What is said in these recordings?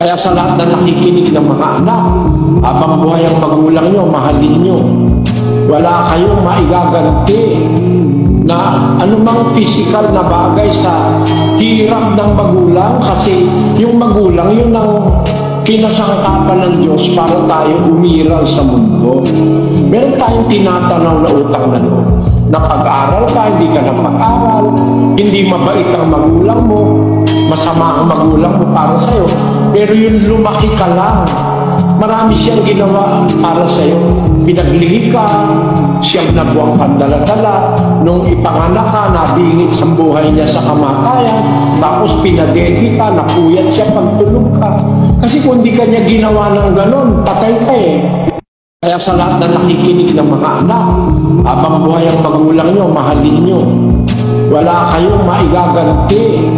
Kaya sa lahat na nakikinig ng mga anak, habang buhay ang magulang nyo, mahalin nyo. Wala kayong maigaganti na anumang physical na bagay sa hirap ng magulang, kasi yung magulang yun ang kinasangkapan ng Diyos para tayo umiral sa mundo. Meron tayong tinatanaw na utang na loob. Na pag-aral ka, hindi ka na pag-aral, hindi mabait ang magulang mo, masama ang magulang mo para sa'yo, pero yun lumaki ka lang. Marami siyang ginawa para sa'yo. Pinaglihi ka, siyang nabuwang pandaladala, nung ipanganak ka, nabingit sa buhay niya sa kamatayan, tapos pinadedi ka, napuyat siya pagtulog ka. Kasi kung di ka niya ginawa ng ganon, patay ka eh. Kaya sa lahat na nakikinig ng mga anak, habang buhay ang magulang nyo, mahalin nyo. Wala kayong maigaganti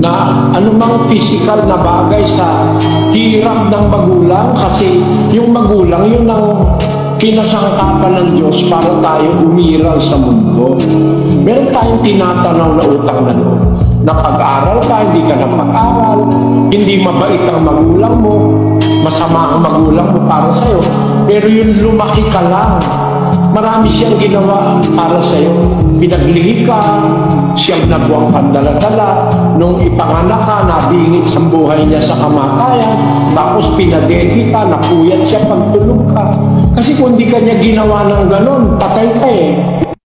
na anumang physical na bagay sa hirap ng magulang, kasi yung magulang yun ang kinasangkapan ng Diyos para tayo umiral sa mundo. Meron tayong tinatanaw na utang na loob. Na pag-aral ka, hindi ka na pag-aral, hindi mabait ang magulang mo, masama ang magulang mo para sa'yo, pero yun lumaki ka lang. Marami siyang ginawa para sa'yo. Pinaglihi ka, siyang nabuwang pandaladala, nung ipanganak ka, nabingit sa buhay niya sa kamatayan, tapos pinadedi ka, napuyat siya pagtulog ka. Kasi kung di ka niya ginawa ng ganon, patay ka eh.